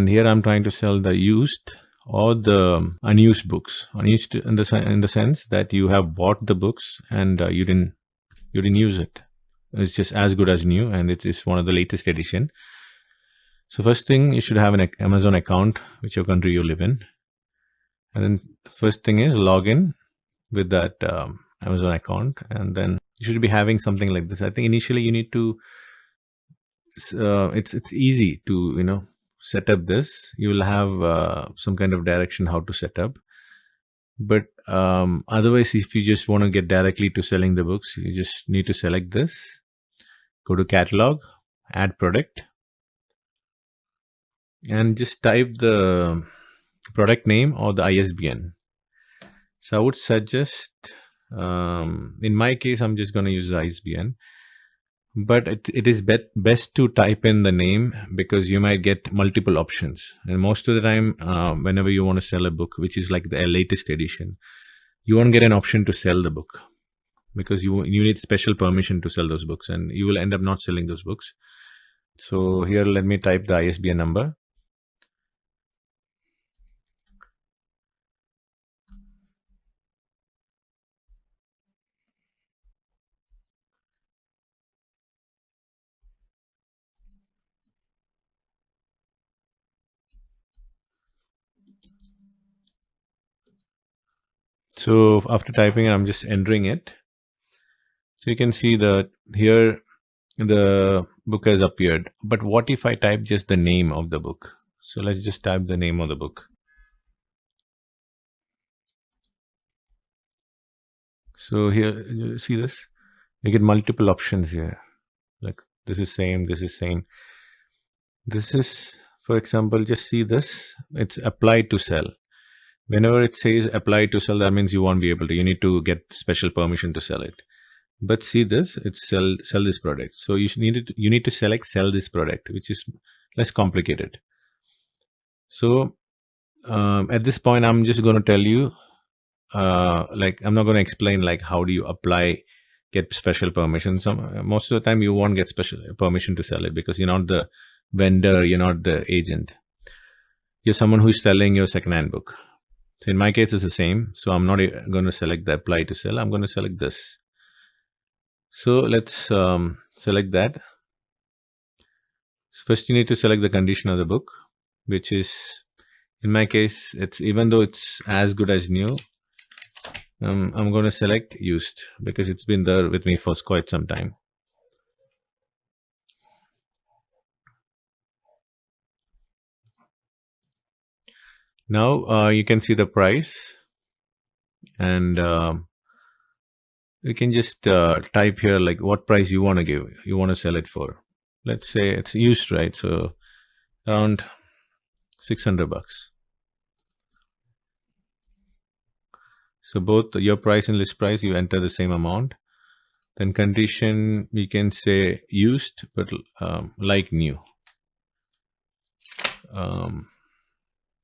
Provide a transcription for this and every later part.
And here I'm trying to sell the used or the unused books. Unused in the sense that you have bought the books and you didn't use it. It's just as good as new, and it is one of the latest edition. So first thing, you should have an Amazon account, whichever country you live in. And then first thing is log in with that Amazon account, and then you should be having something like this. I think initially you need to, it's easy to, set up this. You will have some kind of direction how to set up. But otherwise, if you just want to get directly to selling the books, you just need to select this, go to catalog, add product, and just type the product name or the ISBN. So I would suggest, in my case, I'm just going to use the ISBN, but it is best to type in the name, because you might get multiple options. And most of the time, whenever you want to sell a book, which is like the latest edition, you won't get an option to sell the book, because you need special permission to sell those books, and you will end up not selling those books. So here, let me type the ISBN number. So after typing it, I'm just entering it. So you can see that here the book has appeared. But what if I type just the name of the book? So let's just type the name of the book. So here, you see this? You get multiple options here. Like this is same, this is same. This is, for example, just see this. It's applied to sell. Whenever it says apply to sell, that means you won't be able to. You need to get special permission to sell it. But see this, it's sell this product. So you need to select sell this product, which is less complicated. So at this point, I'm just going to tell you, like I'm not going to explain like how do you apply, get special permission. So most of the time you won't get special permission to sell it, because you're not the vendor, you're not the agent. You're someone who's selling your second-hand book. So in my case, it's the same. So I'm not going to select the apply to sell. I'm going to select this. So let's select that. So first, you need to select the condition of the book, which is, in my case, it's even though it's as good as new, I'm going to select used, because it's been there with me for quite some time. Now you can see the price, and you can just type here like what price you want to sell it for. Let's say it's used, right? So around $600. So both your price and list price, you enter the same amount. Then condition, we can say used, but like new.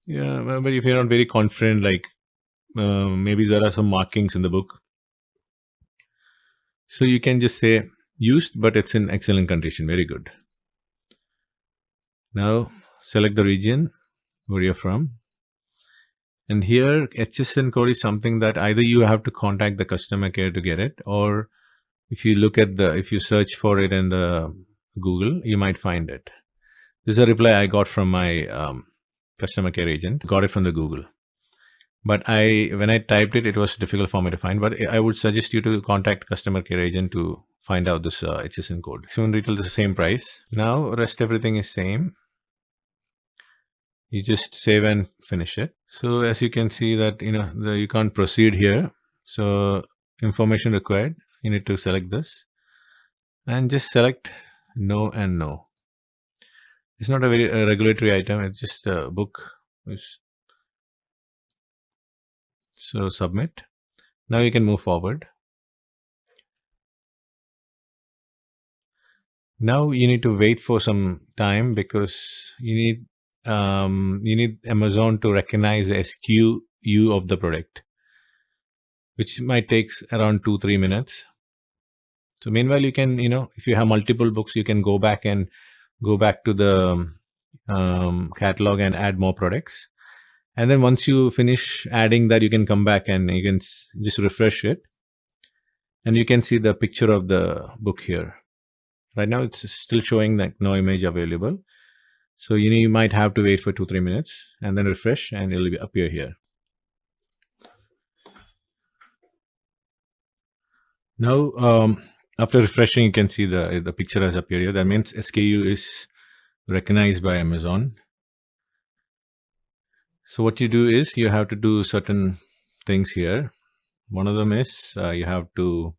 Yeah, but if you're not very confident, like maybe there are some markings in the book, so you can just say used, but it's in excellent condition. Very good. Now select the region where you're from. And here HSN code is something that either you have to contact the customer care to get it, or if you look at if you search for it in the Google, you might find it. This is a reply I got from my customer care agent. Got it from the Google. But when I typed it, it was difficult for me to find. But I would suggest you to contact customer care agent to find out this HSN code. So in retail, it's the same price. Now rest everything is same. You just save and finish it. So as you can see that you can't proceed here. So information required. You need to select this and just select no and no. It's not a very regulatory item. It's just a book. So submit. Now you can move forward. Now you need to wait for some time, because you need Amazon to recognize the SKU of the product, which might take around 2-3 minutes. So meanwhile, you can, if you have multiple books, you can go back to the catalog and add more products. And then once you finish adding that, you can come back and you can just refresh it, and you can see the picture of the book here. Right now it's still showing like no image available. So you might have to wait for 2-3 minutes and then refresh and it'll appear here. Now, after refreshing, you can see the picture has appeared here. That means SKU is recognized by Amazon. So what you do is you have to do certain things here. One of them is you have to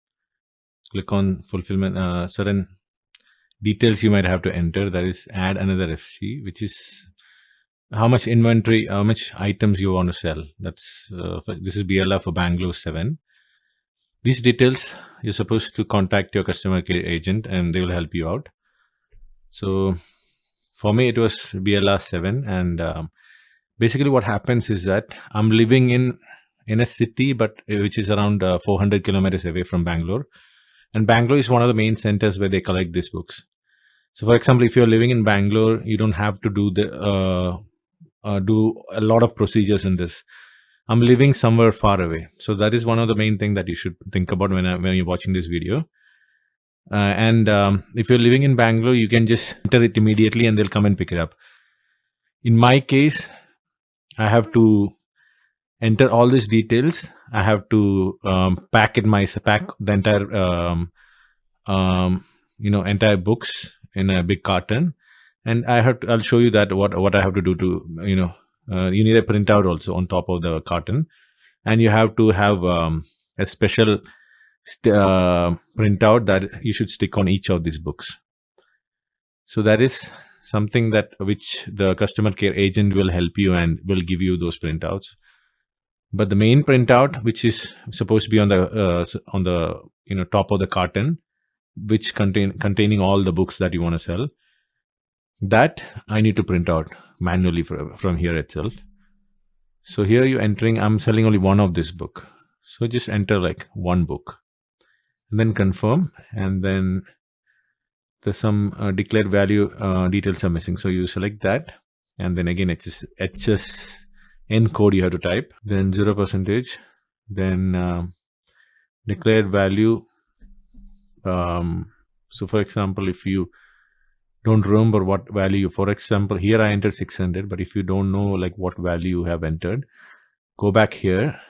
click on fulfillment, certain details you might have to enter. That is add another FC, which is how much inventory, how much items you want to sell. That's this is BLR for Bangalore 7. These details, you're supposed to contact your customer care agent and they will help you out. So for me, it was BLR 7. And basically what happens is that I'm living in a city, but which is around 400 kilometers away from Bangalore. And Bangalore is one of the main centers where they collect these books. So for example, if you're living in Bangalore, you don't have to do a lot of procedures in this. I'm living somewhere far away. So that is one of the main thing that you should think about when you're watching this video. And if you're living in Bangalore, you can just enter it immediately and they'll come and pick it up. In my case, I have to enter all these details. I have to pack the entire entire books in a big carton, and I'll show you that what I have to do to you need a printout also on top of the carton, and you have to have a special printout that you should stick on each of these books. So that is something that which the customer care agent will help you and will give you those printouts. But the main printout, which is supposed to be on the top of the carton, which containing all the books that you want to sell, that I need to print out manually from here itself. So here you're entering, I'm selling only one of this book. So just enter like one book and then confirm, and then there's some declared value details are missing. So you select that, and then again HSN code you have to type, then 0%, then declared value. So for example, if you don't remember what value, for example, here I entered 600, but if you don't know like what value you have entered, go back here,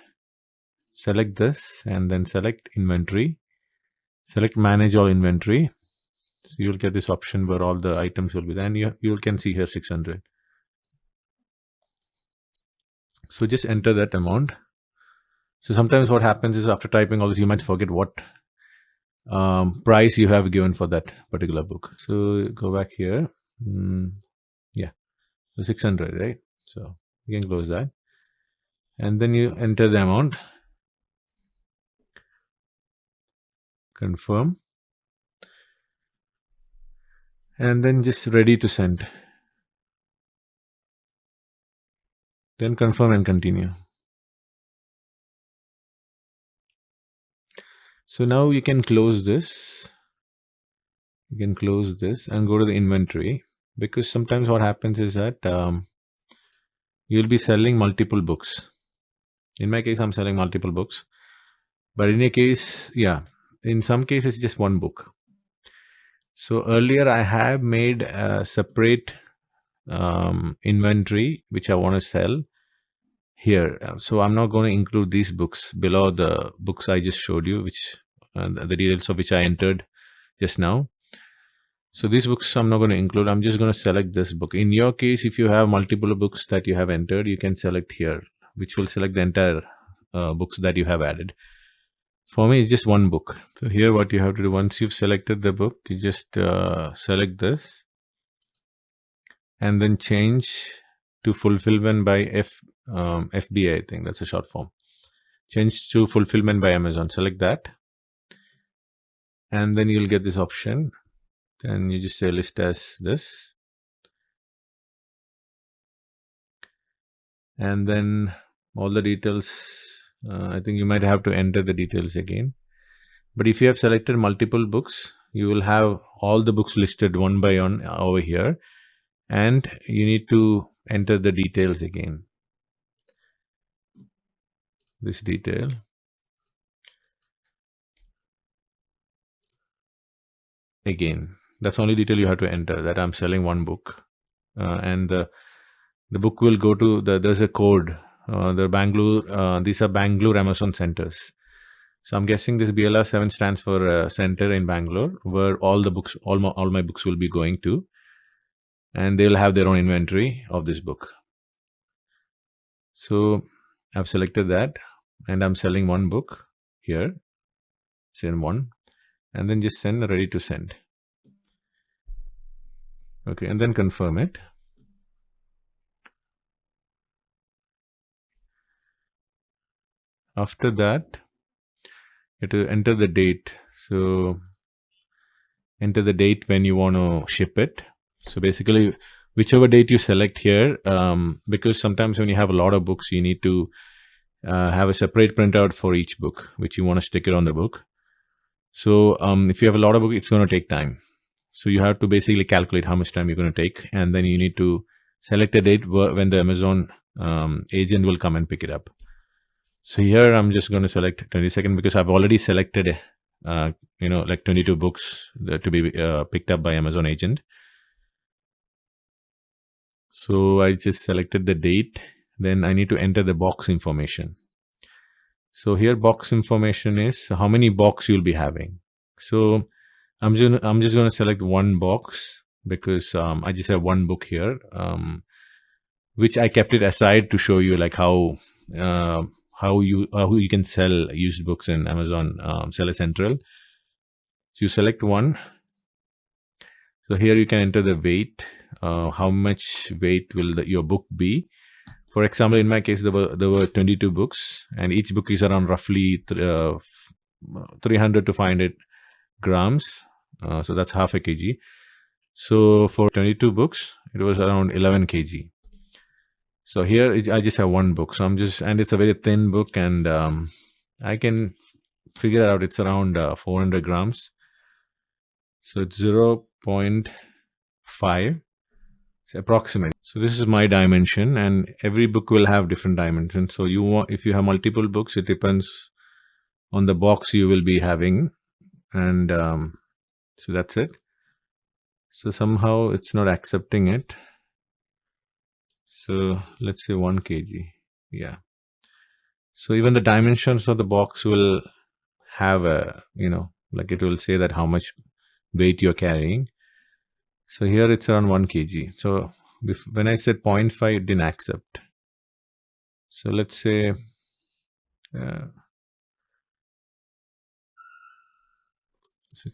select this, and then select inventory, select manage all inventory. So you'll get this option where all the items will be there, and you can see here 600. So just enter that amount. So sometimes what happens is after typing all this, you might forget what price you have given for that particular book. So go back here. Yeah, so 600, right? So you can close that, and then you enter the amount, confirm, and then just ready to send. Then confirm and continue. So now you can close this. You can close this and go to the inventory, because sometimes what happens is that you'll be selling multiple books. In my case, I'm selling multiple books, but in your case, yeah, in some cases, just one book. So earlier I have made a separate inventory which I want to sell here. So I'm not going to include these books below the books I just showed you, which the details of which I entered just now. So these books I'm not going to include. I'm just going to select this book. In your case, if you have multiple books that you have entered, you can select here, which will select the entire books that you have added. For me, it's just one book. So here what you have to do, once you've selected the book, you just select this and then change to fulfillment by FBA, I think that's a short form. Change to fulfillment by Amazon. Select that, and then you'll get this option. Then you just say list as this, and then all the details. I think you might have to enter the details again. But if you have selected multiple books, you will have all the books listed one by one over here. and you need to enter the details again. This detail. Again, that's the only detail you have to enter, that I'm selling one book. And the book will go to there's a code. The Bangalore, these are Bangalore Amazon centers. So I'm guessing this BLR 7 stands for center in Bangalore, where all the books, all my books will be going to, and they'll have their own inventory of this book. So I've selected that, and I'm selling one book here. Send one, and then just send ready to send. Okay, and then confirm it. After that, you have to enter the date. So enter the date when you want to ship it. So basically, whichever date you select here, because sometimes when you have a lot of books, you need to have a separate printout for each book, which you want to stick it on the book. So if you have a lot of books, it's going to take time. So you have to basically calculate how much time you're going to take, and then you need to select a date when the Amazon agent will come and pick it up. So here I'm just going to select 22nd because I've already selected, like 22 books to be picked up by Amazon agent. So I just selected the date. Then I need to enter the box information. So here box information is how many box you'll be having. So I'm just going to select one box because I just have one book here, which I kept it aside to show you like how you can sell used books in Amazon Seller Central. So you select one. So here you can enter the weight. How much weight will your book be? For example, in my case, there were 22 books, and each book is around roughly 300 to 500 grams. So that's half a kg. So for 22 books, it was around 11 kg. So here I just have one book. So and it's a very thin book, and I can figure out it's around 400 grams. So it's 0.5. It's approximate. So this is my dimension, and every book will have different dimensions. So if you have multiple books, it depends on the box you will be having, and so that's it. So somehow it's not accepting it. So let's say 1 kg. Yeah. So even the dimensions of the box will have like it will say that how much weight you're carrying. So here it's around 1 kg. So when I said 0.5, it didn't accept. So let's say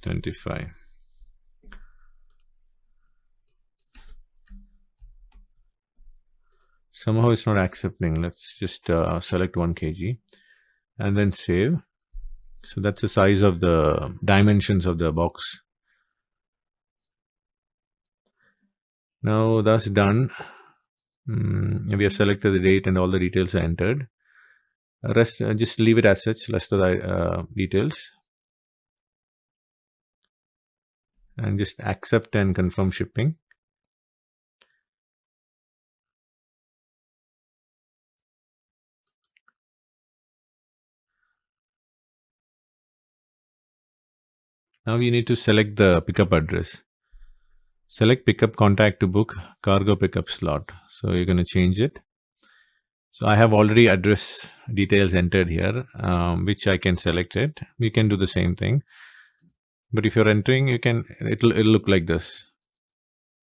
25. Somehow it's not accepting. Let's just select 1 kg and then save. So that's the size of the dimensions of the box. Now that's done. We have selected the date and all the details are entered. Rest, just leave it as such, rest of the details. And just accept and confirm shipping. Now we need to select the pickup address. Select pickup contact to book cargo pickup slot. So you're going to change it. So I have already address details entered here, which I can select it. You can do the same thing. But if you're entering, it'll look like this.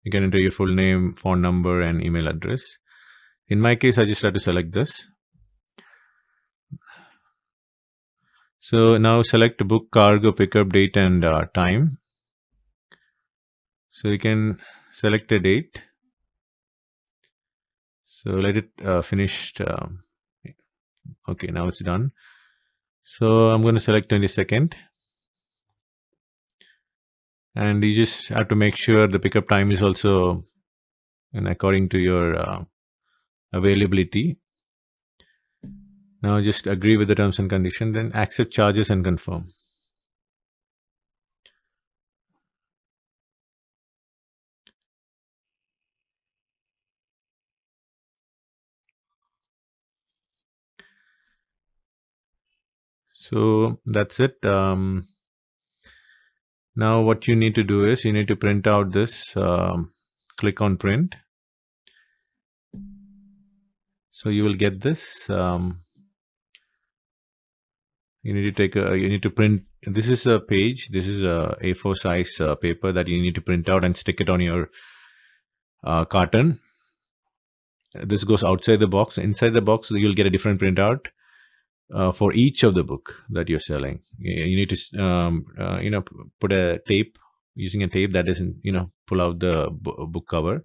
You can enter your full name, phone number, and email address. In my case, I just have to select this. So now select book cargo pickup date and time. So you can select a date. So let it finished. Okay, now it's done. So I'm going to select 22nd. And you just have to make sure the pickup time is also according to your availability. Now just agree with the terms and conditions, then accept charges and confirm. So that's it. Now what you need to do is you need to print out this. Click on print. So you will get this. You need to you need to print. This is a page. This is a A4 size paper that you need to print out and stick it on your carton. This goes outside the box. Inside the box, you'll get a different printout for each of the book that you're selling. You need to, put a tape, using a tape that isn't, pull out the book cover.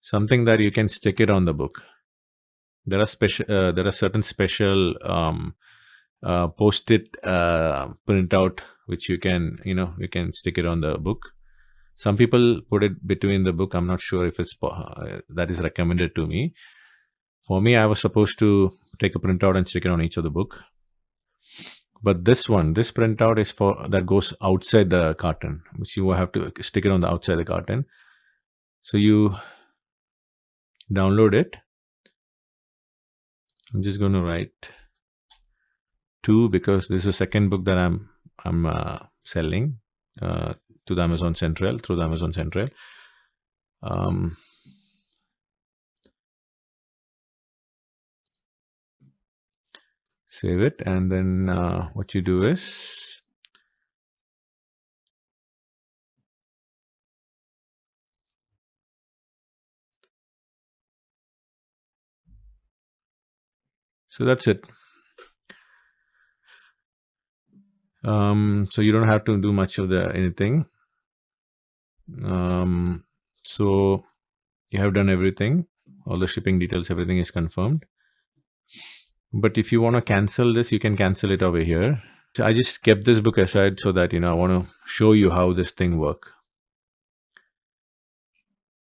Something that you can stick it on the book. There are certain special post-it printout which you can, you can stick it on the book. Some people put it between the book. I'm not sure if it's that is recommended to me. For me, I was supposed to take a printout and stick it on each of the book. But this printout is for that goes outside the carton, which you will have to stick it on the outside the carton. So you download it. I'm just going to write 2 because this is the second book that I'm selling to the Amazon Central, through the Amazon Central. Save it, and then what you do is so that's it. So you don't have to do much of anything. So you have done everything. All the shipping details, everything is confirmed. But if you want to cancel this, you can cancel it over here. So I just kept this book aside so that, I want to show you how this thing works.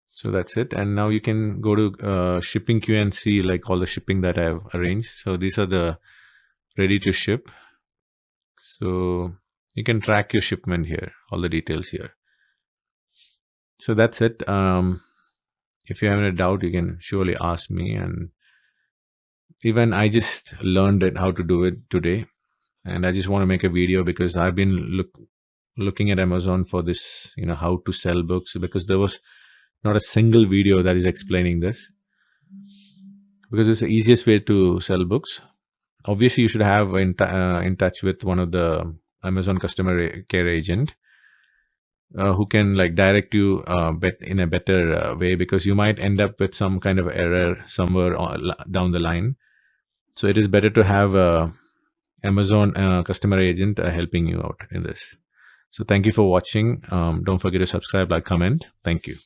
So that's it. And now you can go to shipping queue and see like all the shipping that I've arranged. So these are the ready to ship. So you can track your shipment here, all the details here. So that's it. If you have any doubt, you can surely ask me. And even I just learned how to do it today. And I just want to make a video because I've been looking at Amazon for this, how to sell books, because there was not a single video that is explaining this. Because it's the easiest way to sell books. Obviously, you should have in touch with one of the Amazon customer care agent who can like direct you in a better way, because you might end up with some kind of error somewhere down the line. So it is better to have a Amazon customer agent helping you out in this. So thank you for watching. Don't forget to subscribe, like, comment. Thank you.